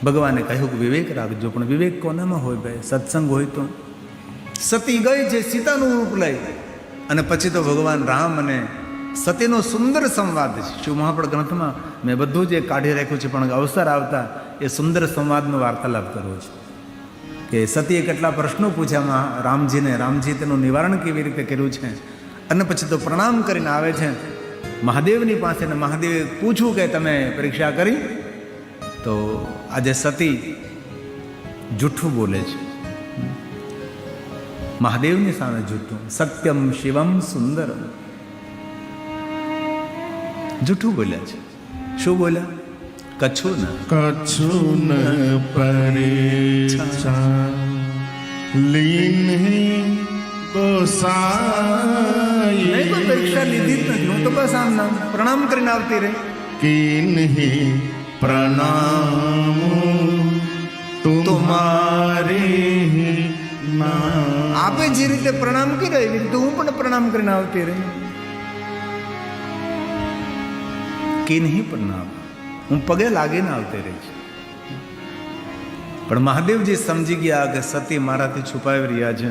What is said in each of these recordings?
ભગવાને કહ્યું કે વિવેક રાખજો, પણ વિવેક કોનામાં હોય ભાઈ? સત્સંગ હોય તો. સતી ગઈ છે સીતાનું રૂપ લઈ, અને પછી તો ભગવાન રામ અને સતીનો સુંદર સંવાદ છે. શિવ મહાપુરાણ ગ્રંથમાં મેં બધું જ કાઢી રાખ્યું છે, પણ અવસર આવતા એ સુંદર સંવાદનો વાર્તાલાપ કરવો છે. કે સતીએ કેટલા પ્રશ્નો પૂછ્યા રામજીને, રામજી તેનું નિવારણ કેવી રીતે કર્યું છે. અને પછી તો પ્રણામ કરીને આવે છે મહાદેવની પાસે, ને મહાદેવે પૂછ્યું કે તમે પરીક્ષા કરી? તો આજે સતી જૂઠું બોલે છે મહાદેવની સામે, જૂઠું. સત્યમ શિવમ સુંદરમ, જૂઠું બોલ્યા છે. શું બોલ્યા? કછું કછુન પરેછા લીને ગોસાઈ. નહીં, કોઈ પરીક્ષા લીધી જ નથી. હું તો બસ આમ નામ પ્રણામ કરીને આવતી રહી. કિન્હી પ્રણામ તુમારી નામ. આપે જે રીતે પ્રણામ કર્યા એવી રીતે હું પણ પ્રણામ કરીને આવતી રહી. કિન્હી પ્રણામ, હું પગે લાગીને આવતી રહી છું. પણ મહાદેવજી સમજી ગયા કે સતી મારાથી છુપાવી રહ્યા છે.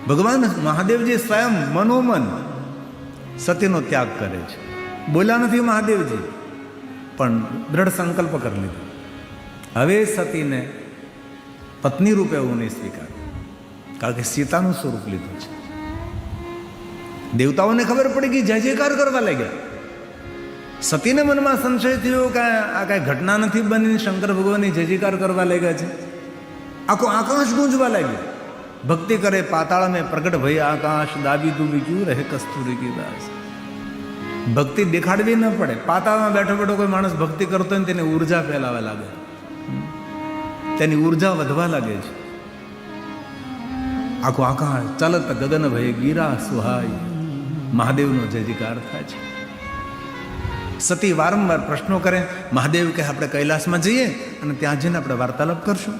ભગવાન મહાદેવજી સ્વયં મનોમન સતીનો ત્યાગ કરે છે. બોલ્યા નથી મહાદેવજી, પણ દ્રઢ સંકલ્પ કરી લીધો. હવે સતીને પત્ની રૂપે હું નહીં સ્વીકાર, કારણ કે સીતાનું સ્વરૂપ લીધું છે. દેવતાઓને ખબર પડી ગઈ, જય જયકાર કરવા લાગ્યા. સતીને મનમાં સંશય થયો કે આ કાંઈ ઘટના નથી બની, શંકર ભગવાનની જય જયકાર કરવા લાગ્યા છે. આખું આકાશ ગુંજવા લાગ્યું. ભક્તિ કરે પાતાળ મેં પ્રગટ ભઈ આકાશ, દાબી દૂબી ક્યું રહે કસ્તુરી કી દાસ. ભક્તિ દેખાડવી ન પડે. પાતાળમાં બેઠો બેઠો કોઈ માણસ ભક્તિ કરતો હોય ને તેને ઉર્જા ફેલાવા લાગે, તેની ઉર્જા વધવા લાગે છે. આખું આકાશ ચાલત ગગન ભય ગીરા સુહાય, મહાદેવનો જય જયકાર થાય છે. સતી વારંવાર પ્રશ્નો કરે. મહાદેવ કહે આપણે કૈલાસમાં જઈએ અને ત્યાં જઈને આપણે વાર્તાલાપ કરશું.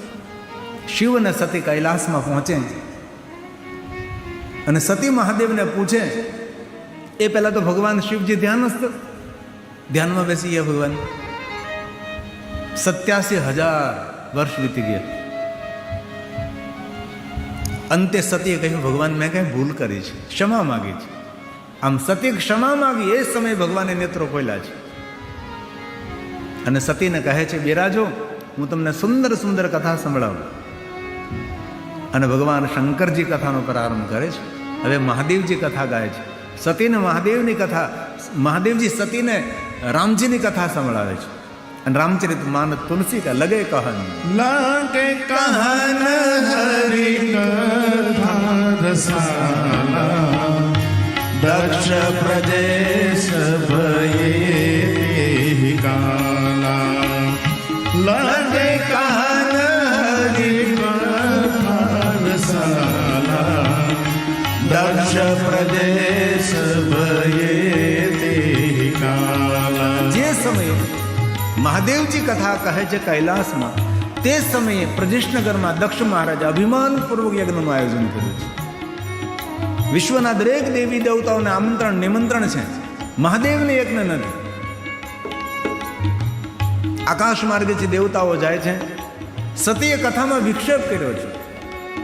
શિવ અને સતી કૈલાસમાં પહોંચે અને સતી મહાદેવને પૂછે. એ પહેલા તો ભગવાન શિવજી ધ્યાનમાં બેસી ગયા. ભગવાન 87,000 વર્ષ વીતી ગયા. અંતે સતીએ કહ્યું ભગવાન મેં કઈ ભૂલ કરી છે, ક્ષમા માગી છે. આમ સતી ક્ષમા માગી, એ સમયે ભગવાને નેત્રો ખોલ્યા છે અને સતીને કહે છે બિરાજો, હું તમને સુંદર સુંદર કથા સંભળાવું. અને ભગવાન શંકરજી કથાનો પ્રારંભ કરે છે. હવે મહાદેવજી કથા ગાય છે. સતીને મહાદેવની કથા, મહાદેવજી સતીને રામજીની કથા સંભળાવે છે. અને રામચરિત માનસ તુલસી કા લગે કહન, લાગે કહન હરિ કથા રસાલા, દક્ષ પ્રદેશ ભયે કાલા. લાગે કહન હરિ કથા રસાલા, દક્ષ પ્રદેશ ભયે કાલા. જે સમયે મહાદેવજી કથા કહે છે કૈલાસમાં, તે સમયે પ્રજેશનગરમાં દક્ષ મહારાજ અભિમાનપૂર્વક યજ્ઞનું આયોજન કર્યું છે. વિશ્વના દરેક દેવી દેવતાઓને આમંત્રણ નિમંત્રણ છે, મહાદેવને યજ્ઞ નથી. આકાશ માર્ગેથી દેવતાઓ જાય છે. સતીએ કથામાં વિક્ષેપ કર્યો છે.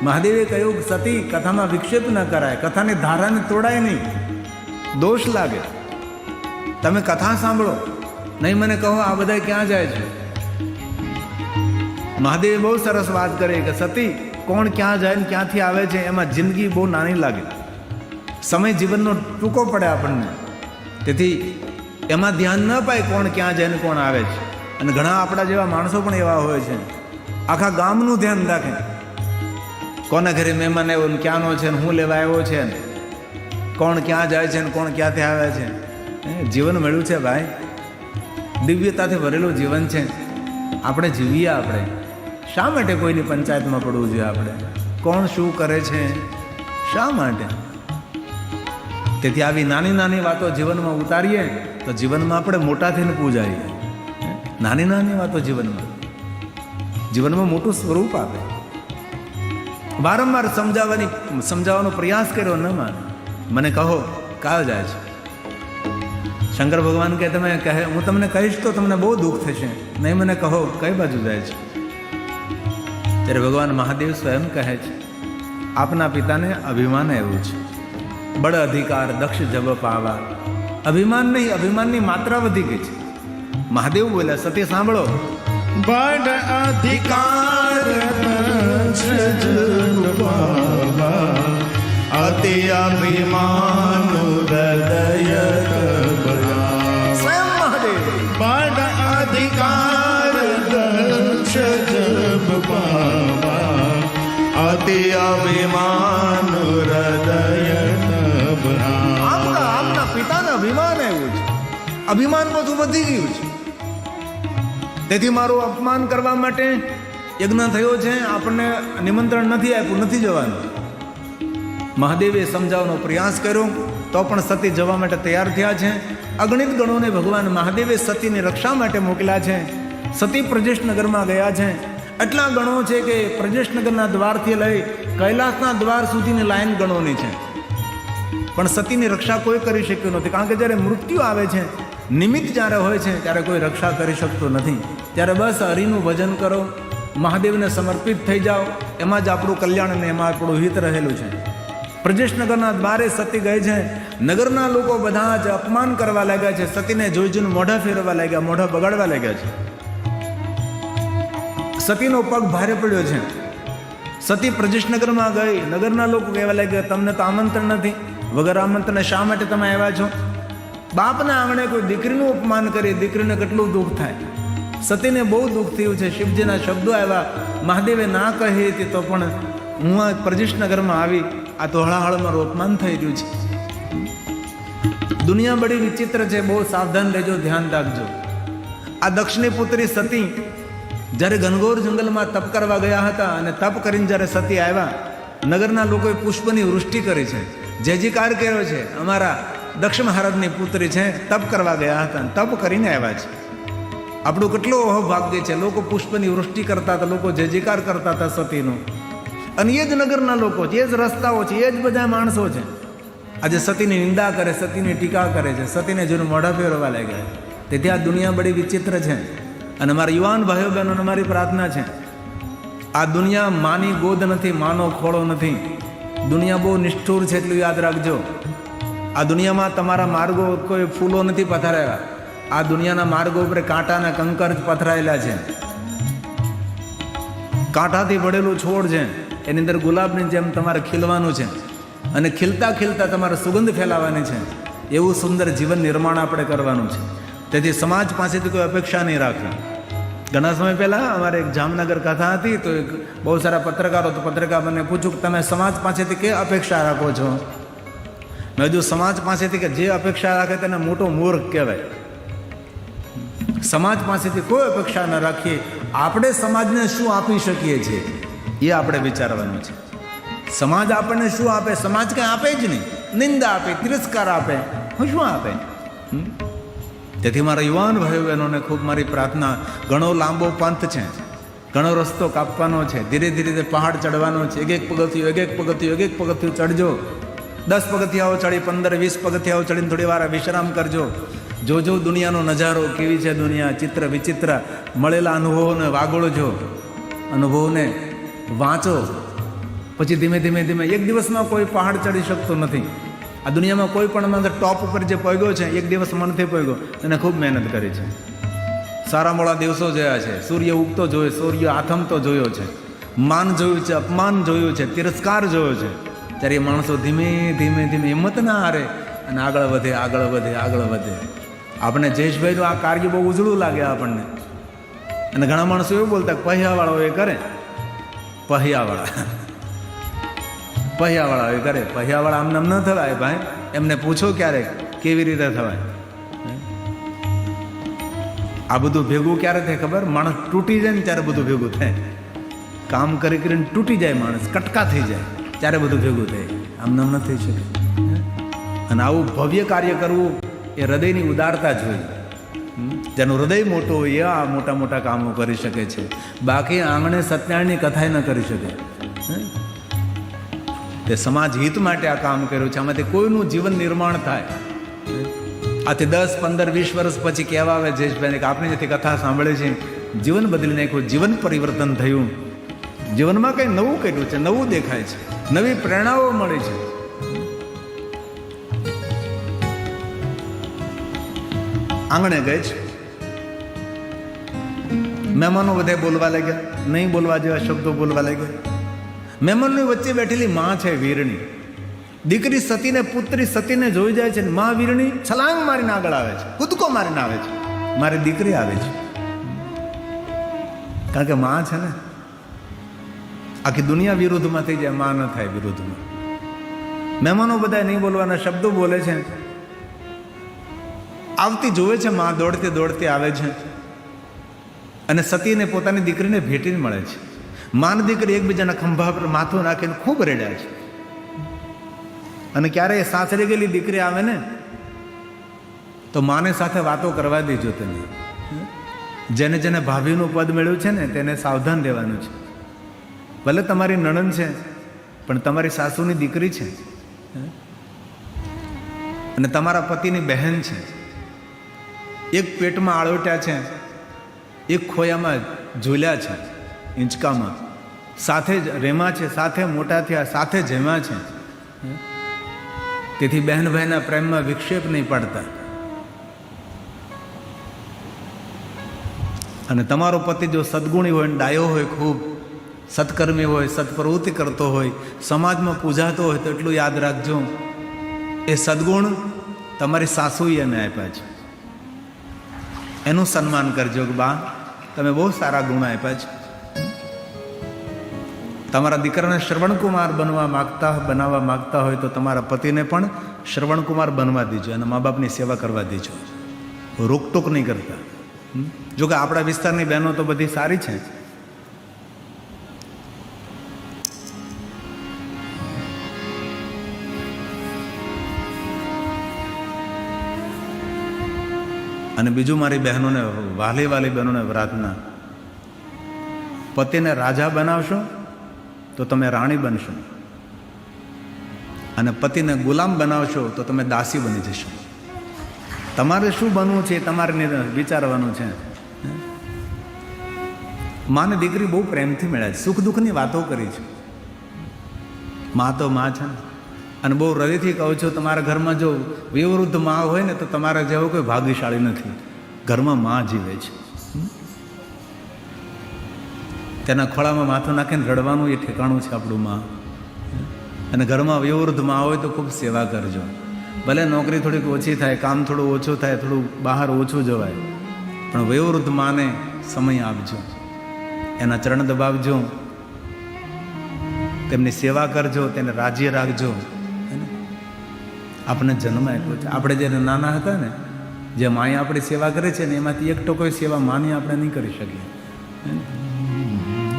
મહાદેવે કહ્યું સતી કથામાં વિક્ષેપ ન કરાય, કથાની ધારાને તોડાય નહીં, દોષ લાગે. તમે કથા સાંભળો, નહીં મને કહો આ બધા ક્યાં જાય છે. મહાદેવે બહુ સરસ વાત કરી કે સતી કોણ ક્યાં જાય ને ક્યાંથી આવે છે એમાં જિંદગી બહુ નાની લાગે. સમય જીવનનો ટૂંકો પડે આપણને, તેથી એમાં ધ્યાન ન પાય કોણ ક્યાં જાય ને કોણ આવે છે. અને ઘણા આપણા જેવા માણસો પણ એવા હોય છે, આખા ગામનું ધ્યાન રાખે, કોના ઘરે મહેમાન આવ્યો ને ક્યાંનો છે ને હું લેવા આવ્યો છે ને કોણ ક્યાં જાય છે ને કોણ ક્યાંથી આવે છે. જીવન મળ્યું છે ભાઈ, દિવ્યતાથી ભરેલું જીવન છે. આપણે જીવીએ. આપણે શા માટે કોઈની પંચાયતમાં પડવું જોઈએ? આપણે કોણ શું કરે છે, શા માટે? તેથી આવી નાની નાની વાતો જીવનમાં ઉતારીએ તો જીવનમાં આપણે મોટા થઈને પૂજાઈએ. નાની નાની વાતો જીવનમાં મોટું સ્વરૂપ આપે. વારંવાર સમજાવવાનો પ્રયાસ કર્યો ન માને. મને કહો કાં જાય છે? શંકર ભગવાન કે તમે કહે હું તમને કહીશ તો તમને બહુ દુઃખ થશે, નહીં મને કહો કઈ બાજુ જાય છે. ત્યારે ભગવાન મહાદેવ સ્વયં કહે છે આપના પિતાને અભિમાન એવું છે, બળ અધિકાર દક્ષ જબ પાવા. અભિમાન નહીં, અભિમાનની માત્રા વધી ગઈ છે. મહાદેવ બોલ્યા સતી સાંભળો, બળ અધિકાર દક્ષ પાવા, અતિ અભિમાન હૃદય કબરા. સ્વયં મહાદેવ બળ અધિકાર દક્ષ પાવા, અતિ અભિમાન હૃદય કબરા. આપના પિતાને અભિમાન એવું છે, અભિમાન બધું વધી ગયું છે. તેથી મારું અપમાન કરવા માટે યજ્ઞ થયો છે, આપણને નિમંત્રણ નથી આપ્યું, નથી જવાનું. મહાદેવે સમજાવવાનો પ્રયાસ કર્યો તો પણ સતી જવા માટે તૈયાર થયા છે. અગણિત ગણોને ભગવાન મહાદેવે સતીની રક્ષા માટે મોકલ્યા છે. સતી પ્રજેશનગરમાં ગયા છે. એટલા ગણો છે કે પ્રજેશનગરના દ્વારથી લઈ કૈલાસના દ્વાર સુધીની લાઈન ગણોની છે, પણ સતીની રક્ષા કોઈ કરી શક્યું નથી. કારણ કે જ્યારે મૃત્યુ આવે છે, નિમિત્ત જ્યારે હોય છે ત્યારે કોઈ રક્ષા કરી શકતું નથી. ત્યારે બસ હરિનું ભજન કરો, મહાદેવને સમર્પિત થઈ જાઓ, એમાં જ આપણું કલ્યાણ અને એમાં આપણું હિત રહેલું છે. પ્રજેશનગરના દ્વારે સતી ગઈ છે. નગરના લોકો બધા જ અપમાન કરવા લાગ્યા છે. સતીને જોઈ જોઈને મોઢા ફેરવા લાગ્યા, મોઢા બગાડવા લાગ્યા છે. સતીનો પગ ભારે પડ્યો છે. સતી પ્રજેશનગરમાં ગઈ. નગરના લોકો કહેવા લાગ્યા તમને તો આમંત્રણ નથી, વગર આમંત્રણે શા માટે તમે આવ્યા છો? બાપના આંગણે કોઈ દીકરીનું અપમાન કરે, દીકરીને કેટલું દુઃખ થાય. સતીને બહુ દુઃખ થયું છે. શિવજીના શબ્દો આવ્યા, મહાદેવે ના કહી હતી તો પણ હું આ પ્રજેશનગરમાં આવી, આ તો હળાહળ મારું અપમાન થઈ રહ્યું છે. દુનિયા બડી વિચિત્ર છે, બહુ સાવધાન રહેજો, ધ્યાન રાખજો. આ દક્ષની પુત્રી સતી જ્યારે ઘનઘોર જંગલમાં તપ કરવા ગયા હતા અને તપ કરીને જ્યારે સતી આવ્યા, નગરના લોકોએ પુષ્પની વૃષ્ટિ કરી છે, જય જયકાર કર્યો છે. અમારા દક્ષ મહારાજની પુત્રી છે, તપ કરવા ગયા હતા, તપ કરીને આવ્યા છે. આપણું કેટલું અહોભાગ્ય છે. લોકો પુષ્પની વૃષ્ટિ કરતા હતા, લોકો જય જયકાર કરતા હતા સતીનો. અને એ જ નગરના લોકો છે, એ જ રસ્તાઓ છે, એ જ બધા માણસો છે. આજે સતીની નિંદા કરે, સતીની ટીકા કરે છે, સતીને જોઈને મોઢા ફેરવા લાગ્યા. તેથી આ દુનિયા બડી વિચિત્ર છે. અને મારા યુવાન ભાઈઓ બહેનોને મારી પ્રાર્થના છે, આ દુનિયા માની ગોદ નથી, માનો ખોળો નથી. દુનિયા બહુ નિષ્ઠુર છે, એટલું યાદ રાખજો. આ દુનિયામાં તમારા માર્ગો કોઈ ફૂલો નથી પથરાયેલા. આ દુનિયાના માર્ગો ઉપર કાંટાના કંકર જ પથરાયેલા છે. કાંટાથી ભરેલું છોડ છે, એની અંદર ગુલાબની જેમ તમારે ખીલવાનું છે અને ખીલતા ખીલતા તમારે સુગંધ ફેલાવવાની છે. એવું સુંદર જીવન નિર્માણ આપણે કરવાનું છે. તેથી સમાજ પાસેથી કોઈ અપેક્ષા નહીં રાખવી. ઘણા સમય પહેલાં અમારે એક જામનગર કથા હતી, તો એક બહુ સારા પત્રકારો, તો પત્રકારને પૂછ્યું કે તમે સમાજ પાસેથી કે અપેક્ષા રાખો છો? મેં જો સમાજ પાસેથી કે જે અપેક્ષા રાખે તેને મોટો મૂર્ખ કહેવાય. સમાજ પાસેથી કોઈ અપેક્ષા ન રાખીએ. આપણે સમાજને શું આપી શકીએ છીએ એ આપણે વિચારવાનું છે. સમાજ આપણને શું આપે? સમાજ કંઈ આપે જ નહીં. નિંદા આપે, તિરસ્કાર આપે, શું આપે? તેથી મારા યુવાન ભાઈઓ બહેનોને ખૂબ મારી પ્રાર્થના, ઘણો લાંબો પંથ છે, ઘણો રસ્તો કાપવાનો છે, ધીરે ધીરે પહાડ ચડવાનો છે. એક એક પગથિયું, એક એક પગથિયું, એક એક પગથિયું ચડજો. 10 પગથિયાઓ ચડી, 15-20 પગથિયાઓ ચડીને થોડી વાર વિશ્રામ કરજો. જોજો દુનિયાનો નજારો કેવી છે. દુનિયા ચિત્ર વિચિત્ર. મળેલા અનુભવોને વાગોળજો, અનુભવોને વાંચો. પછી ધીમે ધીમે ધીમે એક દિવસમાં કોઈ પહાડ ચડી શકતો નથી. આ દુનિયામાં કોઈ પણ ટોપ ઉપર જે પહોંચ્યો છે, એક દિવસ મનથી પહોંચ્યો, એને ખૂબ મહેનત કરી છે. સારા મોડા દિવસો જોયા છે, સૂર્ય ઉગતો જોયો, સૂર્ય આથમતો જોયો છે, માન જોયું છે, અપમાન જોયું છે, તિરસ્કાર જોયો છે. ત્યારે એ માણસો ધીમે ધીમે ધીમે હિંમત ના હારે અને આગળ વધે, આગળ વધે, આગળ વધે. આપણે જયેશભાઈનું આ કાર્ય બહુ ઉજળું લાગે આપણને. અને ઘણા માણસો એવું બોલતા પહેયાવાળો એ કરે, પહેયાવાળા એ કરે. પહેયાવાળા આમને ન થવાય ભાઈ. એમને પૂછો ક્યારેક કેવી રીતે થવાય. આ બધું ભેગું ક્યારે થાય ખબર? માણસ તૂટી જાય ને ત્યારે બધું ભેગું થાય. કામ કરી કરીને તૂટી જાય માણસ, કટકા થઈ જાય, ત્યારે બધું ભેગું થાય. આમને ન થઈ શકે. અને આવું ભવ્ય કાર્ય કરવું એ હૃદયની ઉદારતા જ હોય. જેનું હૃદય મોટું હોય એ આ મોટા મોટા કામો કરી શકે છે. બાકી આંગણે સત્યનારાયણની કથાય ન કરી શકે. તે સમાજ હિત માટે આ કામ કર્યું છે. આમાંથી કોઈનું જીવન નિર્માણ થાય. આથી 10, 15, 20 વર્ષ પછી કહેવા આવે જયેશભાઈને કે આપણી જેથી કથા સાંભળે છે, જીવન બદલી નાખ્યું, જીવન પરિવર્તન થયું, જીવનમાં કંઈ નવું કર્યું છે, નવું દેખાય છે, નવી પ્રેરણાઓ મળી છે. આંગણે ગઈ છે, મહેમાનો બધા બોલવા લાગ્યા, નહીં બોલવા જેવા શબ્દો બોલવા લાગ્યા. મહેમાનની વચ્ચે બેઠેલી માં છે વીરણી, દીકરી સતીને, પુત્રી સતીને જોઈ જાય છે. માં વીરણી છલાંગ મારીને આગળ આવે છે, કૂદકો મારીને આવે છે, મારી દીકરી આવે છે. કારણ કે માં છે ને, આખી દુનિયા વિરુદ્ધમાં થઈ જાય, માં ન થાય વિરુદ્ધમાં. મહેમાનો બધા નહીં બોલવાના શબ્દો બોલે છે. આવતી જોવે છે માં, દોડતી દોડતી આવે છે અને સતીને પોતાની દીકરીને ભેટીને મળે છે. માન દીકરી એકબીજાના ખંભા પર માથું નાખીને ખૂબ રેડ્યા છે. અને ક્યારે સાસરે ગયેલી દીકરી આવે ને તો માને સાથે વાતો કરવા દેજો તેને. જેને જેને ભાભીનું પદ મેળવ્યું છે ને તેને સાવધાન રહેવાનું છે. ભલે તમારી નણંદ છે પણ તમારી સાસુની દીકરી છે અને તમારા પતિની બહેન છે. એક પેટમાં આળોટ્યા છે, એક ખોયામાં ઝૂલ્યા છે, હિંચકામાં સાથે જ રેમા છે, સાથે મોટા થયા, સાથે જેમા છે. તેથી બહેન ભાઈના પ્રેમમાં વિક્ષેપ નહીં પાડતા. અને તમારો પતિ જો સદગુણી હોય, ડાયો હોય, ખૂબ સત્કર્મી હોય, સત્પ્રવૃત્તિ કરતો હોય, સમાજમાં પૂજાતો હોય તો એટલું યાદ રાખજો, એ સદગુણ તમારી સાસુએ એને આપ્યા છે. એનું સન્માન કરજો કે બા તમે બહુ સારા ગુણ આપ્યા છે. તમારા દીકરાને શ્રવણકુમાર બનાવવા માગતા હોય તો તમારા પતિને પણ શ્રવણકુમાર બનવા દેજો અને મા બાપની સેવા કરવા દેજો, રોકટોક નહીં કરતા. જો કે આપણા વિસ્તારની બહેનો તો બધી સારી છે. અને બીજું મારી બહેનોને, વાલી બહેનોને પ્રાર્થના, પતિને રાજા બનાવશો તો તમે રાણી બનશો અને પતિને ગુલામ બનાવશો તો તમે દાસી બની જશો. તમારે શું બનવું છે તમારે વિચારવાનું છે. માને દીકરી બહુ પ્રેમથી મળ્યા છે, સુખ દુઃખની વાતો કરી છે. મા તો મા છે ને. અને બહુ હૃદયથી કહું છું, તમારા ઘરમાં જો વિવૃદ્ધ મા હોય ને તો તમારા જેવો કોઈ ભાગ્યશાળી નથી. ઘરમાં મા જીવે છે. તેના ખોળામાં માથું નાખીને રડવાનું એ ઠેકાણું છે આપણું મા. અને ઘરમાં વિવૃદ્ધ મા હોય તો ખૂબ સેવા કરજો. ભલે નોકરી થોડીક ઓછી થાય, કામ થોડું ઓછું થાય, થોડું બહાર ઓછું જવાય, પણ વયોવૃદ્ધ માને સમય આપજો, એના ચરણ દબાવજો, તેમની સેવા કરજો, તેને રાજી રાખજો. આપણને જન્મ આપ્યો છે. આપણે જ્યારે નાના હતા ને, જે માએ આપણી સેવા કરે છે ને એમાંથી એક ટકો સેવા માની આપણે નહીં કરી શકીએ.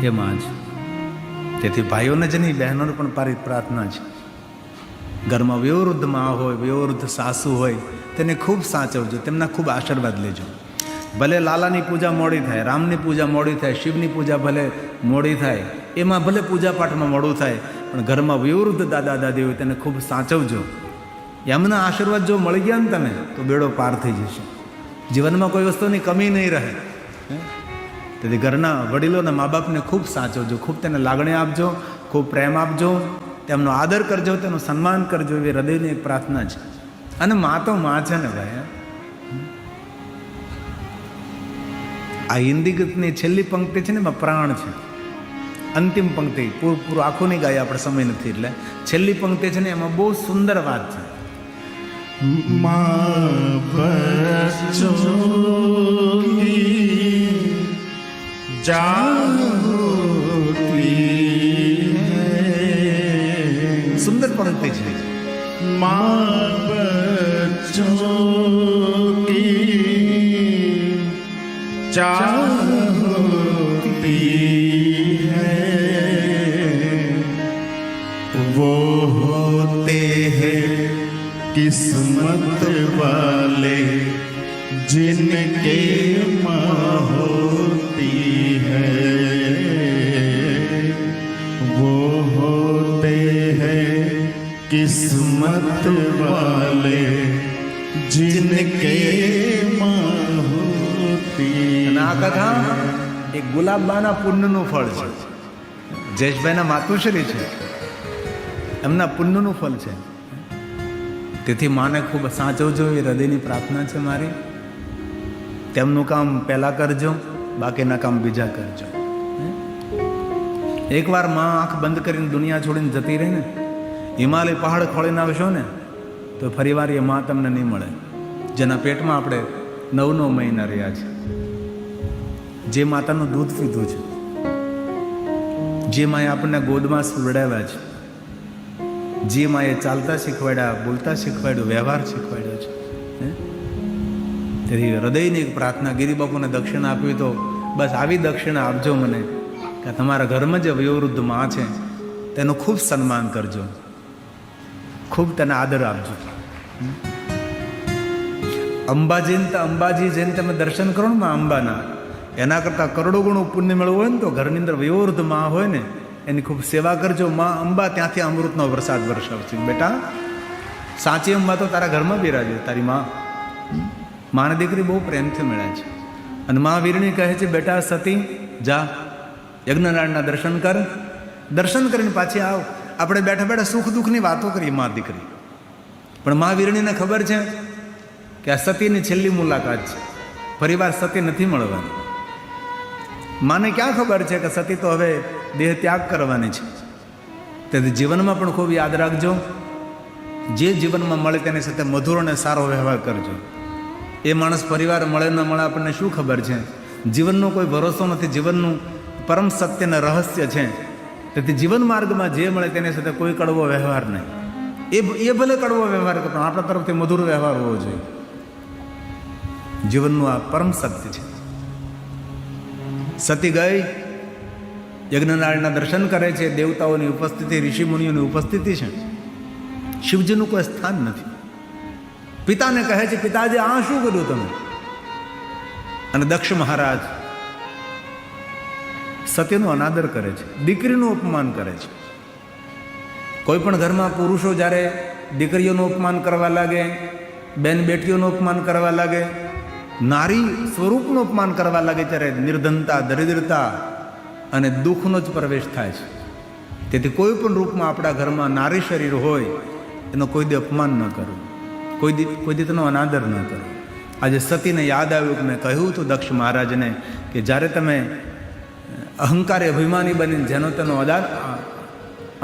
એ માં છે. તેથી ભાઈઓને જ નહીં, બહેનોને પણ મારી પ્રાર્થના છે, ઘરમાં વયોવૃદ્ધ મા હોય, વયોવૃદ્ધ સાસુ હોય, તેને ખૂબ સાચવજો, તેમના ખૂબ આશીર્વાદ લેજો. ભલે લાલાની પૂજા મોડી થાય, રામની પૂજા મોડી થાય, શિવની પૂજા ભલે મોડી થાય, એમાં ભલે પૂજાપાઠમાં મોડું થાય, પણ ઘરમાં વયોવૃદ્ધ દાદા દાદી હોય તેને ખૂબ સાચવજો. એમના આશીર્વાદ જો મળી ગયા ને તમે તો બેડો પાર થઈ જશે. જીવનમાં કોઈ વસ્તુની કમી નહીં રહે. તેથી ઘરના વડીલોના મા બાપને ખૂબ સાચવજો, ખૂબ તેને લાગણી આપજો, ખૂબ પ્રેમ આપજો, તેમનો આદર કરજો, તેનું સન્માન કરજો. એવી હૃદયની એક પ્રાર્થના છે. અને મા તો મા છે ને ભાઈ. આ હિન્દી ગીતની છેલ્લી પંક્તિ છે ને એમાં પ્રાણ છે. અંતિમ પંક્તિ પૂરું આખું નહીં ગાય, આપણે સમય નથી એટલે છેલ્લી પંક્તિ છે ને એમાં બહુ સુંદર વાત છે. माँ बच्चों की जागती है. સુંદર પંક્તિ છે. माँ बच्चों की जागती है. वो होते हैं किस्मत वाले जिनके माँ होती है. वो होते हैं किस्मत वाले जिनके माँ होती અને આ કથા એક ગુલાબબાના પુણ્યનું ફળ છે. જયેશભાઈના માતુશ્રી છે, એમના પુણ્યનું ફળ છે. તેથી માને ખૂબ સાચવજો એ હૃદયની પ્રાર્થના છે મારી. તેમનું કામ પહેલા કરજો, બાકીના કામ બીજા કરજો. એકવાર માં આંખ બંધ કરીને દુનિયા છોડીને જતી રહી ને, હિમાલય પહાડ ખોળીને આવશો ને તો ફરીવાર એ માં તમને નહીં મળે, જેના પેટમાં આપણે 9 મહિના રહ્યા છે, જે માતાનું દૂધ પીધું છે, જે માએ આપણને ગોદમાં સુવડાવ્યા છે, જે માએ ચાલતા શીખવાડ્યા, બોલતા શીખવાડ્યું, વ્યવહાર શીખવાડ્યો છે. તેથી હૃદયની એક પ્રાર્થના, ગિરિબાપુને દક્ષિણા આપવી તો બસ આવી દક્ષિણા આપજો મને કે તમારા ઘરમાં જે વયોવૃદ્ધ માં છે તેનું ખૂબ સન્માન કરજો, ખૂબ તેને આદર આપજો. અંબાજી જઈને તમે દર્શન કરો ને માં અંબાના, એના કરતાં કરોડો ગણું પુણ્ય મેળવું હોય ને તો ઘરની અંદર વયોવૃદ્ધ માં હોય ને એની ખૂબ સેવા કરજો. માં અંબા ત્યાંથી અમૃતનો વરસાદ વરસાવશે. બેટા, સાચી અંબા તો તારા ઘરમાં બિરાજે. તારી માને દીકરી બહુ પ્રેમથી મળ્યા છે. અને મા વીરણી કહે છે, બેટા સતી જા યજ્ઞનારાયણના દર્શન કર, દર્શન કરીને પાછી આવ. આપણે બેઠા બેઠા સુખ દુઃખની વાતો કરીએ મા દીકરી, પણ મા વીરણીને ખબર છે કે આ સતીની છેલ્લી મુલાકાત છે, ફરીવાર સતી નથી મળવાની. માને ક્યાં ખબર છે કે સતી તો હવે દેહ ત્યાગ કરવાની છે. તેથી જીવનમાં પણ ખૂબ યાદ રાખજો, જે જીવનમાં મળે તેની સાથે મધુર અને સારો વ્યવહાર કરજો. એ માણસ પરિવાર મળે ન મળે આપણને શું ખબર છે? જીવનનો કોઈ ભરોસો નથી, જીવનનું પરમ સત્યના રહસ્ય છે. તેથી જીવન માર્ગમાં જે મળે તેની સાથે કોઈ કડવો વ્યવહાર નહીં. એ ભલે કડવો વ્યવહાર કરતો, આપણા તરફથી મધુર વ્યવહાર હોવો જોઈએ. જીવનનું આ પરમ સત્ય છે. સતી ગઈ, યજ્ઞનારાયણના દર્શન કરે છે, દેવતાઓની ઉપસ્થિતિ, ઋષિમુનિઓની ઉપસ્થિતિ છે, શિવજીનું કોઈ સ્થાન નથી. પિતાને કહે છે, પિતાજી આ શું કર્યું તમે? અને દક્ષ મહારાજ સતીનો અનાદર કરે છે, દીકરીનું અપમાન કરે છે. કોઈ પણ ઘરમાં પુરુષો જ્યારે દીકરીઓનું અપમાન કરવા લાગે, બેન બેટીઓનું અપમાન કરવા લાગે, નારી સ્વરૂપનું અપમાન કરવા લાગે, ત્યારે નિર્ધનતા, દરિદ્રતા અને દુઃખનો જ પ્રવેશ થાય છે. તેથી કોઈ પણ રૂપમાં આપણા ઘરમાં નારી શરીર હોય એનો કોઈ દી અપમાન ન કરવું, કોઈ દી તેનો અનાદર ન કરવો. આજે સતીને યાદ આવ્યું કે મેં કહ્યું હતું દક્ષ મહારાજને કે જ્યારે તમે અહંકારી અભિમાની બનીને જેનો તેનો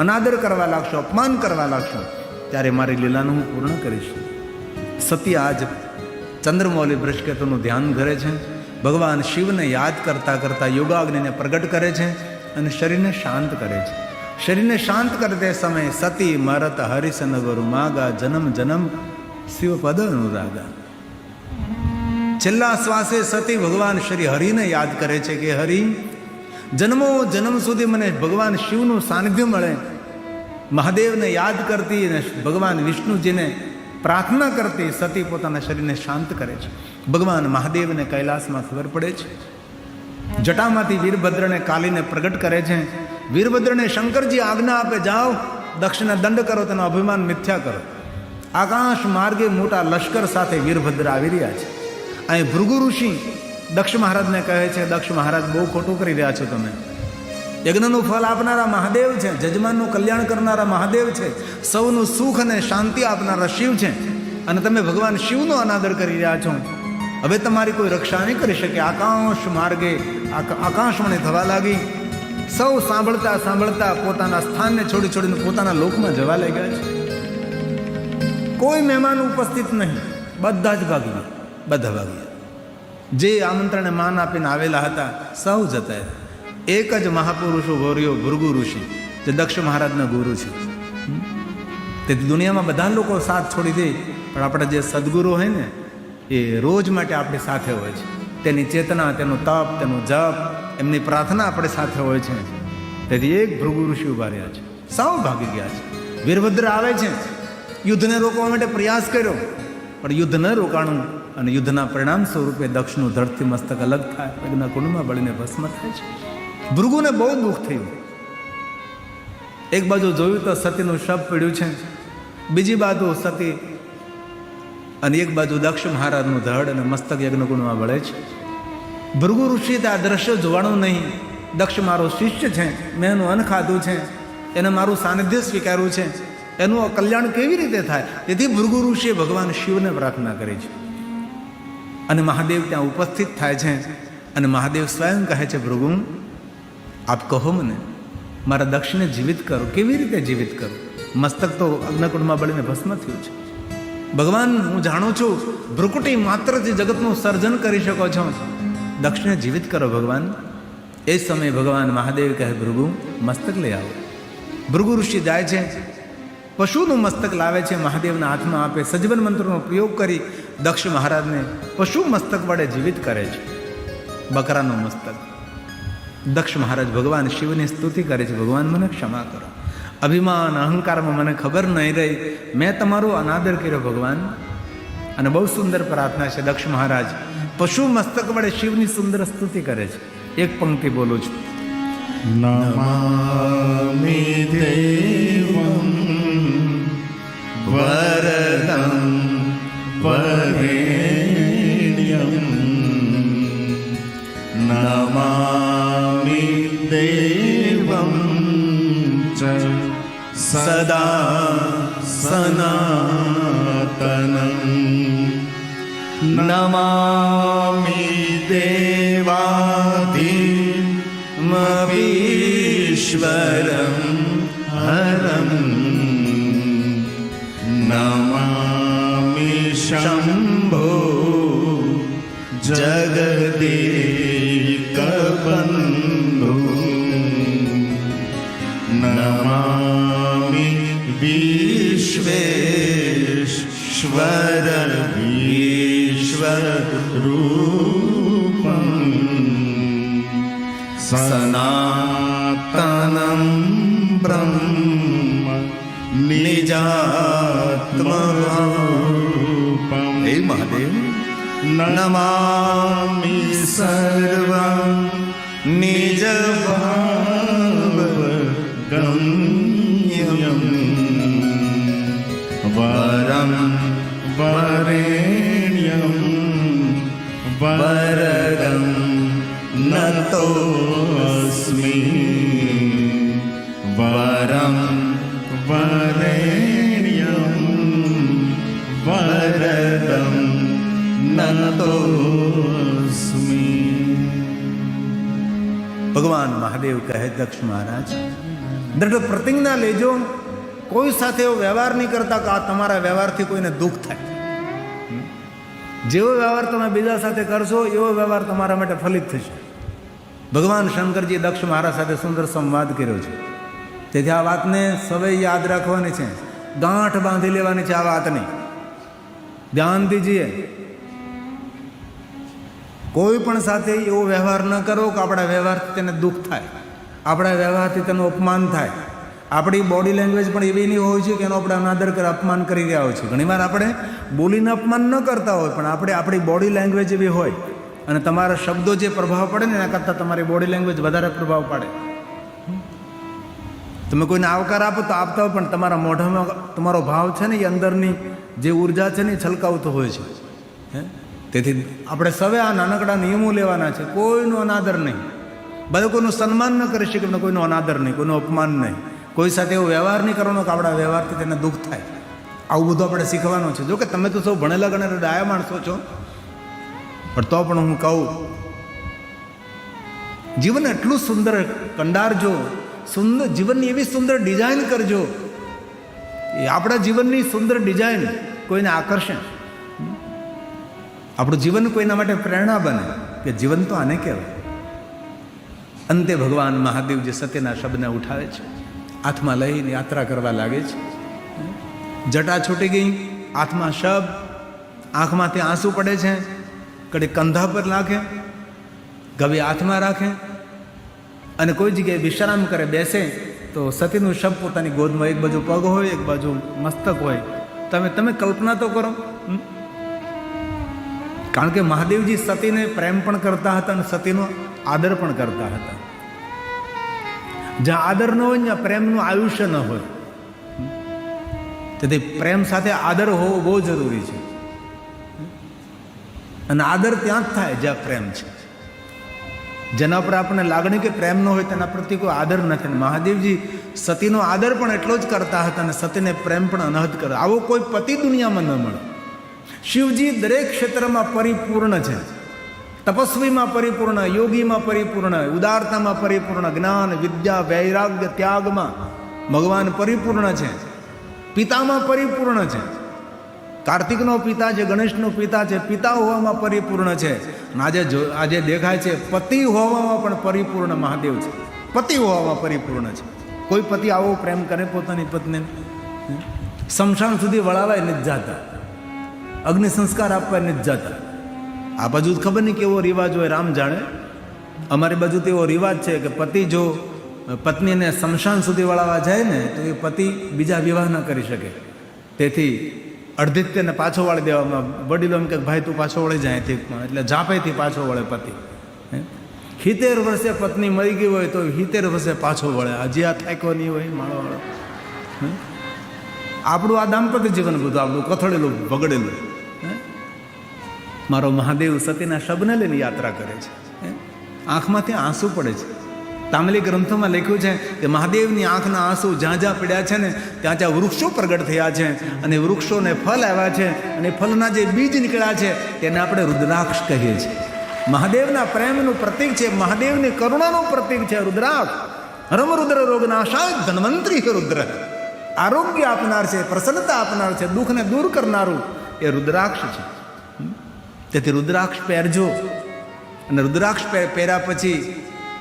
અનાદર કરવા લાગશો, અપમાન કરવા લાગશો, ત્યારે મારી લીલાનું હું પૂર્ણ કરીશ. સતી આજ ચંદ્રમૌલી બૃહસ્પતિનું ધ્યાન કરે છે, ભગવાન શિવને યાદ કરતાં કરતાં યોગાગ્નિને પ્રગટ કરે છે અને શરીરને શાંત કરે છે. શરીરને શાંત કરતે સમયે સતી મરત હરિસન ગુરુ માગા જન્મ જન્મ શિવ પદ અનુરાગા. છેલ્લા શ્વાસે સતી ભગવાન શ્રી હરિને યાદ કરે છે કે હરિ, જન્મો જન્મ સુધી મને ભગવાન શિવનું સાનિધ્ય મળે. મહાદેવને યાદ કરતી અને ભગવાન વિષ્ણુજીને પ્રાર્થના કરતી સતી પોતાના શરીરને શાંત કરે છે. ભગવાન મહાદેવને કૈલાસમાં ખબર પડે છે, જટામાંથી વીરભદ્રને કાલીને પ્રગટ કરે છે. વીરભદ્રને શંકરજી આજ્ઞા આપે, જાઓ દક્ષને દંડ કરો, તેનો અભિમાન મિથ્યા કરો. આકાશ માર્ગે મોટા લશ્કર સાથે વીરભદ્ર આવી રહ્યા છે. અહીં ભૃગુ ઋષિ દક્ષ મહારાજને કહે છે, દક્ષ મહારાજ બહુ ખોટું કરી રહ્યા છો તમે. યજ્ઞનું ફળ આપનારા મહાદેવ છે, જજમાનનું કલ્યાણ કરનારા મહાદેવ છે, સૌનું સુખ અને શાંતિ આપનારા શિવ છે, અને તમે ભગવાન શિવનો અનાદર કરી રહ્યા છો. હવે તમારી કોઈ રક્ષા નહીં કરી શકે. આકાશ માર્ગે આકાશવાણી થવા લાગી. સૌ સાંભળતા સાંભળતા પોતાના સ્થાનને છોડી છોડીને પોતાના લોકમાં જવા લાગ્યા છે. કોઈ મહેમાન ઉપસ્થિત નહીં, બધા જ ભાગી ગયા, બધા ભાગી ગયા. જે આમંત્રણને માન આપીને આવેલા હતા સૌ જતા રહ્યા. એક જ મહાપુરુષો ગૌર્યો ભૃગુ ઋષિ, જે દક્ષ મહારાજના ગુરુ છે. તેથી દુનિયામાં બધા લોકો સાથ છોડી દે, પણ આપણા જે સદગુરુ હોય ને એ રોજ માટે આપણી સાથે હોય છે. તેની ચેતના, તેનું તપ, તેનું જપ, એમની પ્રાર્થના આપણી સાથે હોય છે. તેથી એક ભૃગુ ઋષિ ઉભા રહ્યા છે, સૌ ભાગી ગયા છે. વીરભદ્ર આવે છે, યુદ્ધને રોકવા માટે પ્રયાસ કર્યો, પણ યુદ્ધ ન રોકાણું અને યુદ્ધના પરિણામ સ્વરૂપે દક્ષનું ધડથી મસ્તક અલગ થાય, યજ્ઞ કુંડમાં બળીને ભસ્મ થાય છે. ભૃગુને બહુ દુઃખ થયું. એક બાજુ જોયું તો સતીનું શબ પડ્યું છે, બીજી બાજુ સતી અને એક બાજુ દક્ષ મહારાજનું ધડ અને મસ્તક યજ્ઞકુંડમાં વળે છે. ભૃગુ ઋષિ આ દ્રશ્ય જોવાનું નહીં. દક્ષ મારો શિષ્ય છે, મેં એનું અન્ન ખાધું છે, એને મારું સાનિધ્ય સ્વીકાર્યું છે, એનું કલ્યાણ કેવી રીતે થાય? તેથી ભૃગુ ઋષિએ ભગવાન શિવને પ્રાર્થના કરી છે. અને મહાદેવ ત્યાં ઉપસ્થિત થાય છે અને મહાદેવ સ્વયં કહે છે, ભૃગુ આપ કહો મને, મારા દક્ષને જીવિત કરો. કેવી રીતે જીવિત કરો? મસ્તક તો અગ્નિકુંડમાં બળીને ભસ્મ થયું છે. ભગવાન, હું જાણું છું ભ્રુકુટી માત્રથી જગતનું સર્જન કરી શકો છો, દક્ષને જીવિત કરો ભગવાન. એ સમયે ભગવાન મહાદેવ કહે, ભૃગુ મસ્તક લઈ આવો. ભૃગુ ઋષિ જાય છે, પશુનું મસ્તક લાવે છે, મહાદેવના હાથમાં આપે. સજીવન મંત્રનો પ્રયોગ કરી દક્ષ મહારાજને પશુ મસ્તક વડે જીવિત કરે છે, બકરાનું મસ્તક. દક્ષ મહારાજ ભગવાન શિવની સ્તુતિ કરે છે, ભગવાન મને ક્ષમા કરો, અભિમાન અહંકારમાં મને ખબર નહીં રહી, મેં તમારો અનાદર કર્યો ભગવાન. અને બહુ સુંદર પ્રાર્થના છે. દક્ષ મહારાજ પશુ મસ્તક વડે શિવની સુંદર સ્તુતિ કરે છે. એક પંક્તિ બોલું છું. નમામિ દેવં વરદં વરેણ્યં નમામિ દેવં ચ સદા સનાતનં નમામિ દેવાધિમવીશ્વરં હરં નમામિ શંભો જગદેકબંધુ નમામિ વિશ્વેશ્વર વિશ્વરૂપં સનાતનં બ્રહ્મ નિજાત્મરૂપં. હે મહાદેવ, નમામિ સર્વં નિજભાવ ગમ્યં વરં વરેણ્યં વરદં નતોસ્મિ વરં વરેણ્યં વરદં નતોસ્મિ. ભગવાન મહાદેવ કહે, દક્ષ મહારાજ દ્રઢ પ્રતિજ્ઞા લેજો, કોઈ સાથે એવો વ્યવહાર નહીં કરતા કે આ તમારા વ્યવહારથી કોઈને દુઃખ થાય. જેવો વ્યવહાર તમે બીજા સાથે કરશો એવો વ્યવહાર તમારા માટે ફલિત થશે. ભગવાન શંકરજી દક્ષ મહારાજ સાથે સુંદર સંવાદ કર્યો છે. તેથી આ વાતને સૌએ યાદ રાખવાની છે, ગાંઠ બાંધી લેવાની છે આ વાતની. ધ્યાન દીજીએ, કોઈ પણ સાથે એવો વ્યવહાર ન કરો કે આપણા વ્યવહારથી તેને દુઃખ થાય, આપણા વ્યવહારથી તેનું અપમાન થાય. આપણી બોડી લેંગ્વેજ પણ એવી નહીં હોય છે કે એનો આપણે અનાદર કરી અપમાન કરી રહ્યા હોય છે. ઘણીવાર આપણે બોલીને અપમાન ન કરતા હોય, પણ આપણે આપણી બોડી લેંગ્વેજ એવી હોય અને તમારા શબ્દો જે પ્રભાવ પડે ને એના કરતાં તમારી બોડી લેંગ્વેજ વધારે પ્રભાવ પાડે. તમે કોઈને આવકાર આપો તો આપતા હોય, પણ તમારા મોઢામાં તમારો ભાવ છે ને એ અંદરની જે ઉર્જા છે ને એ છલકાવતો હોય છે. તેથી આપણે સૌએ આ નાનકડા નિયમો લેવાના છે. કોઈનો અનાદર નહીં, બધા કોઈનું સન્માન ન કરી શકે, કોઈનો અનાદર નહીં, કોઈનું અપમાન નહીં, કોઈ સાથે એવો વ્યવહાર નહીં કરવાનો કે આપણા વ્યવહારથી તેને દુઃખ થાય. આવું બધું આપણે શીખવાનું છે. જો કે તમે તો સૌ ભણેલા ગણેલા ડાયા માણસો છો, પણ તો પણ હું કહું, જીવન એટલું સુંદર કંડારજો, સુંદર જીવનની એવી સુંદર ડિઝાઇન કરજો, એ આપણા જીવનની સુંદર ડિઝાઇન કોઈને આકર્ષે, આપણું જીવન કોઈના માટે પ્રેરણા બને કે જીવન તો આને કહેવાય. અંતે ભગવાન મહાદેવજી સત્યના શબ્દને ઉઠાવે છે, હાથમાં લઈને યાત્રા કરવા લાગે છે. જટા છૂટી ગઈ, હાથમાં શબ્દ, આંખમાંથી આંસુ પડે છે, કડી કંધા પર નાખે, ગવી હાથમાં રાખે અને કોઈ જગ્યાએ વિશ્રામ કરે, બેસે તો સતીનું શબ પોતાની ગોદમાં, એક બાજુ પગ હોય, એક બાજુ મસ્તક હોય. તમે કલ્પના તો કરો. કારણ કે મહાદેવજી સતીને પ્રેમ પણ કરતા હતા અને સતીનો આદર પણ કરતા હતા. જ્યાં આદર ન હોય ત્યાં પ્રેમનું આયુષ્ય ન હોય. તેથી પ્રેમ સાથે આદર હોવો બહુ જરૂરી છે. અને આદર ત્યાં જ થાય જ્યાં પ્રેમ છે. જેના પર આપણને લાગણી કે પ્રેમ ન હોય તેના પ્રત્યે કોઈ આદર નથી. મહાદેવજી સતીનો આદર પણ એટલો જ કરતા હતા અને સતીને પ્રેમ પણ અનહદ કરતા. આવો કોઈ પતિ દુનિયામાં ન મળે. શિવજી દરેક ક્ષેત્રમાં પરિપૂર્ણ છે. તપસ્વીમાં પરિપૂર્ણ, યોગીમાં પરિપૂર્ણ, ઉદારતામાં પરિપૂર્ણ, જ્ઞાન વિદ્યા વૈરાગ્ય ત્યાગમાં ભગવાન પરિપૂર્ણ છે. પિતામાં પરિપૂર્ણ છે. કાર્તિકનો પિતા છે, ગણેશનો પિતા છે, પિતા હોવામાં પરિપૂર્ણ છે. આજે દેખાય છે પતિ હોવામાં પણ પરિપૂર્ણ મહાદેવ છે. પતિ હોવામાં પરિપૂર્ણ છે. કોઈ પતિ આવો પ્રેમ કરે પોતાની પત્નીને? શમશાન સુધી વળાવાય નથી જતા, અગ્નિ સંસ્કાર આપવા નથી જતા. આ બાજુ ખબર નહીં કેવો રિવાજ હોય, રામ જાણે. અમારી બાજુ તો એવો રિવાજ છે કે પતિ જો પત્નીને શમશાન સુધી વળાવવા જાય ને તો એ પતિ બીજા વિવાહ ન કરી શકે. તેથી અડધી જ તેને પાછો વાળી દેવામાં. વડીલો એમ કે ભાઈ તું પાછો વળી જાય થી, એટલે ઝાપેથી પાછો વળે પતિ. 70 વર્ષે પત્ની મરી ગઈ હોય તો 70 વર્ષે પાછો વળે. હજી આ થાક્યો નહીં હોય માળો. આપણું આ દાંપત્ય જીવન બધું આપણું કથળેલું બગડેલું. મારો મહાદેવ સતીના શબને લઈને યાત્રા કરે છે. આંખમાંથી આંસુ પડે છે. તામિલી ગ્રંથોમાં લખ્યું છે કે મહાદેવની આંખના આંસુ જ્યાં જ્યાં પડ્યા છે ને ત્યાં ત્યાં વૃક્ષો પ્રગટ થયા છે અને વૃક્ષોને ફળ આવ્યા છે અને ફળના જે બીજ નીકળ્યા છે તેને આપણે રુદ્રાક્ષ કહીએ છીએ. મહાદેવના પ્રેમનું પ્રતીક છે, મહાદેવની કરુણાનું પ્રતીક છે રુદ્રાક્ષ. રમ રુદ્ર રોગ નાશાય ધન્વંતરી રુદ્ર. આરોગ્ય આપનાર છે, પ્રસન્નતા આપનાર છે, દુઃખને દૂર કરનારું એ રુદ્રાક્ષ છે. તેથી રુદ્રાક્ષ પહેરજો. અને રુદ્રાક્ષ પહેર્યા પછી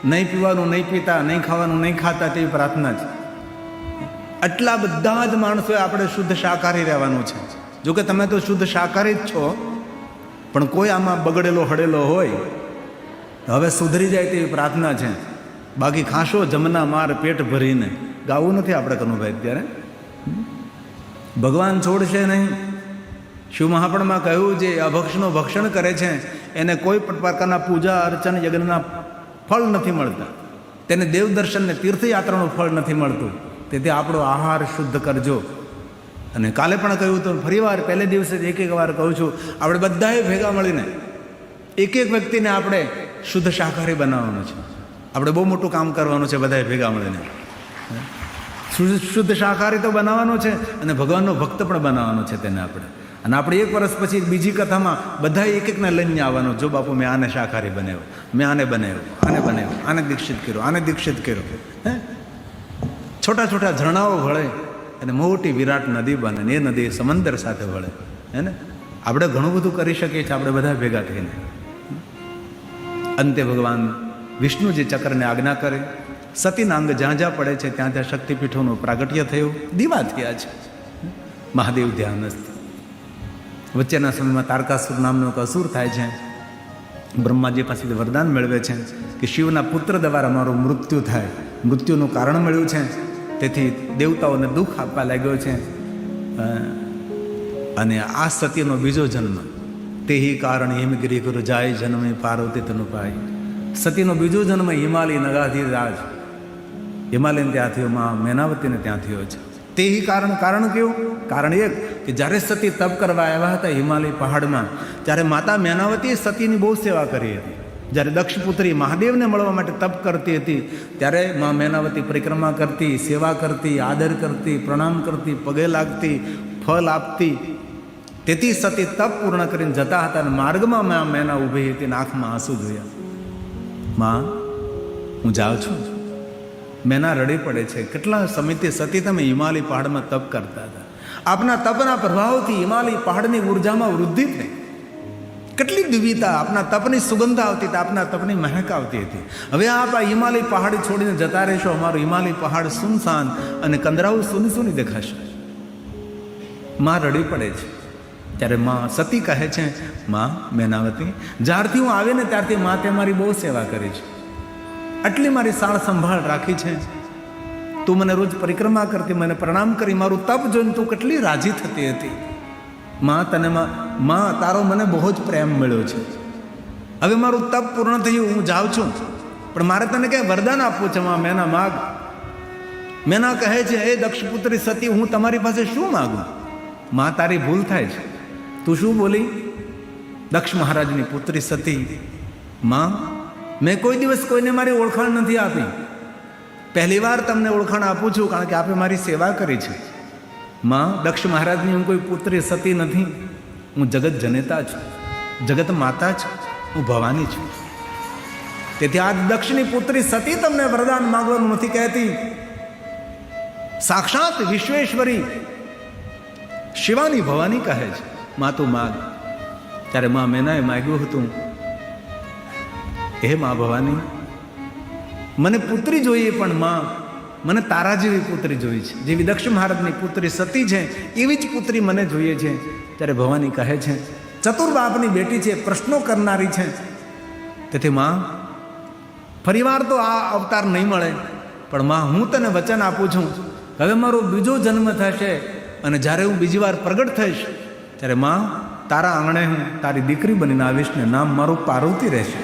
નહીં પીવાનું નહીં પીતા, નહીં ખાવાનું નહીં ખાતા તેવી પ્રાર્થના છે. આટલા બધા જ માણસોએ આપણે શુદ્ધ શાકાહારી રહેવાનું છે. જોકે તમે તો શુદ્ધ શાકાહારી જ છો, પણ કોઈ આમાં બગડેલો હડેલો હોય હવે સુધરી જાય તેવી પ્રાર્થના છે. બાકી ખાશો જમના માર પેટ ભરીને ગાવું નથી આપણે કનુભાઈ અત્યારે. ભગવાન છોડશે નહીં. શિવ મહાપણમાં કહ્યું જે અભક્ષનું ભક્ષણ કરે છે એને કોઈ પણ પ્રકારના પૂજા અર્ચન યજ્ઞના ફળ નથી મળતા. તેને દેવદર્શન ને તીર્થયાત્રાનું ફળ નથી મળતું. તેથી આપણો આહાર શુદ્ધ કરજો. અને કાલે પણ કહ્યું તો ફરીવાર પહેલે દિવસે એક વાર કહું છું, આપણે બધાએ ભેગા મળીને એક વ્યક્તિને આપણે શુદ્ધ શાકાહારી બનાવવાનું છે. આપણે બહુ મોટું કામ કરવાનું છે બધાએ ભેગા મળીને. શુદ્ધ શાકાહારી તો બનાવવાનો છે અને ભગવાનનો ભક્ત પણ બનાવવાનો છે તેને આપણે. અને આપણે 1 વર્ષ પછી બીજી કથામાં બધા એકને લઈને આવવાનું. જો બાપુ મેં આને શાકાહારી બનાવ્યો, મેં આને બનાવ્યો, આને દીક્ષિત કર્યો, આને દીક્ષિત કર્યો. છોટા છોટા ઝરણાઓ વળે અને મોટી વિરાટ નદી બને ને એ નદી સમંદર સાથે વળે. હે ને? આપણે ઘણું બધું કરી શકીએ છીએ આપણે બધા ભેગા થઈને. અંતે ભગવાન વિષ્ણુજી ચક્રને આજ્ઞા કરે. સતીના અંગ જ્યાં જ્યાં પડે છે ત્યાં ત્યાં શક્તિપીઠોનું પ્રાગટ્ય થયું, દીવા થયા છે. મહાદેવ ધ્યાનસ્થ. વચ્ચેના સમયમાં તારકાસુર નામનો એક અસુર થાય છે. બ્રહ્માજી પાસેથી વરદાન મેળવે છે કે શિવના પુત્ર દ્વારા મારું મૃત્યુ થાય. મૃત્યુનું કારણ મળ્યું છે, તેથી દેવતાઓને દુઃખ આપવા લાગ્યો છે. અને આ સતીનો બીજો જન્મ. તેહી કારણ હિમગીરી ગુરુ જાય જન્મે પાર્વતી તનુ પાય. સતીનો બીજો જન્મ હિમાલય નગાધીરાજ હિમાલયને ત્યાં થયો, માં મેનાવતીને ત્યાં થયો છે. તેહી કારણ કેવું? કારણ એક કે જ્યારે સતી તપ કરવા આવ્યા હતા હિમાલય પહાડમાં, ત્યારે માતા મેનાવતીએ સતીની બહુ સેવા કરી હતી. જ્યારે દક્ષપુત્રી મહાદેવને મળવા માટે તપ કરતી હતી ત્યારે મા મેનાવતી પરિક્રમા કરતી, સેવા કરતી, આદર કરતી, પ્રણામ કરતી, પગે લાગતી, ફળ આપતી. તેથી સતી તપ પૂર્ણ કરીને જતા હતા અને માર્ગમાં મા મેના ઊભી હતી અને આંખમાં આંસુ જોયા. માં હું જાઉં છું. મેના રડી પડે છે. કેટલા સમયથી સતી તમે હિમાલય પહાડમાં તપ કરતા હતા. આપના તપના પ્રભાવથી હિમાલય પહાડની ઉર્જામાં વૃદ્ધિ થઈ. કેટલી દિવ્યતા, આપના તપની સુગંધ આવતી હતી, આપના તપની મહેક આવતી હતી. હવે આપ આ હિમાલય પહાડ છોડીને જતા રહેશો, અમારું હિમાલય પહાડ સુનસાન અને કંદરાવું સૂની સૂની દેખાશે. માં રડી પડે છે. ત્યારે માં સતી કહે છે, માં મેનાવતી, જ્યારથી હું આવીને ત્યારથી માં તે મારી બહુ સેવા કરી છે, આટલી મારી સાળ સંભાળ રાખી છે. તું મને રોજ પરિક્રમા કરતી, મને પ્રણામ કરી, મારું તપ જોઈને તું કેટલી રાજી થતી હતી. માં તારો મને બહુ જ પ્રેમ મળ્યો છે. હવે મારું તપ પૂર્ણ થયું, હું જાઉં છું, પણ મારે તને કંઈ વરદાન આપવું છે. માં મેના માગ. મેના કહે છે, એ દક્ષપુત્રી સતી, હું તમારી પાસે શું માગું? માં તારી ભૂલ થાય છે. તું શું બોલી? દક્ષ મહારાજની પુત્રી સતી, માં મેં કોઈ દિવસ કોઈને મારી ઓળખાણ નથી આપી, પહેલી વાર તમને ઓળખાણ આપું છું, કારણ કે આપે મારી સેવા કરી છે. માં, દક્ષ મહારાજની હું કોઈ પુત્રી સતી નથી, હું જગત જનેતા છું, જગત માતા છું, હું ભવાની છું. તેથી આ દક્ષની પુત્રી સતી તમને વરદાન માંગવાનું નથી કહેતી, સાક્ષાત વિશ્વેશ્વરી શિવાની ભવાની કહે છે, માં તું માગ. ત્યારે માં મેનાએ માગ્યું હતું, હે માં ભવાની, મને પુત્રી જોઈએ, પણ માં મને તારા જેવી પુત્રી જોઈએ છે, જેવી દક્ષ મહારાજની પુત્રી સતી છે એવી જ પુત્રી મને જોઈએ છે. ત્યારે ભવાની કહે છે, ચતુર બાપની બેટી છે, પ્રશ્નો કરનારી છે, તેથી માં ફરીવાર તો આ અવતાર નહીં મળે, પણ માં હું તને વચન આપું છું, હવે મારો બીજો જન્મ થશે અને જ્યારે હું બીજી વાર પ્રગટ થઈશ ત્યારે માં તારા આંગણે હું તારી દીકરી બનીને આવીશ ને નામ મારું પાર્વતી રહેશે.